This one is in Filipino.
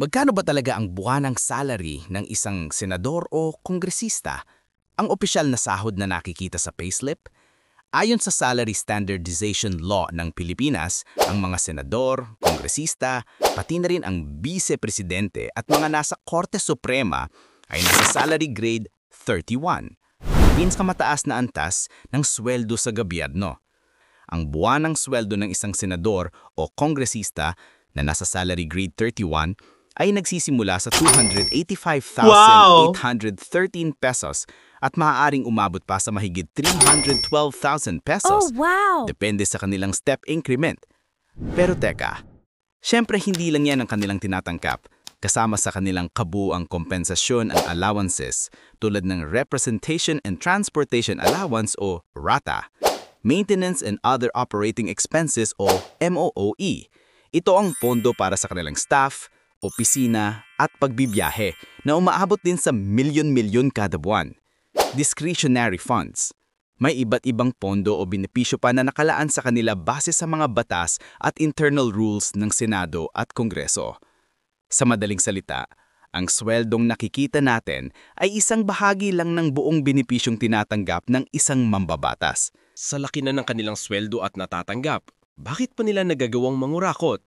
Magkano ba talaga ang buwanang salary ng isang senador o kongresista? Ang opisyal na sahod na nakikita sa payslip? Ayon sa Salary Standardization Law ng Pilipinas, ang mga senador, kongresista, pati na rin ang vice-presidente at mga nasa Korte Suprema ay nasa salary grade 31. Pinakamataas na antas ng sweldo sa gobyerno. Ang buwanang sweldo ng isang senador o kongresista na nasa salary grade 31 ay nagsisimula sa Wow! 285,813 pesos at maaaring umabot pa sa mahigit 312,000 Oh, pesos. wow! Depende sa kanilang step increment. Pero teka, syempre hindi lang yan ang kanilang tinatanggap. Kasama sa kanilang kabuang kompensasyon ang allowances tulad ng Representation and Transportation Allowance o RATA, Maintenance and Other Operating Expenses o MOOE. Ito ang pondo para sa kanilang staff, opisina at pagbibiyahe na umaabot din sa milyon-milyon kada buwan. Discretionary funds. May iba't ibang pondo o benepisyo pa na nakalaan sa kanila base sa mga batas at internal rules ng Senado at Kongreso. Sa madaling salita, ang sweldong nakikita natin ay isang bahagi lang ng buong benepisyong tinatanggap ng isang mambabatas. Sa laki na ng kanilang sweldo at natatanggap, bakit pa nila nagagawang mangurakot?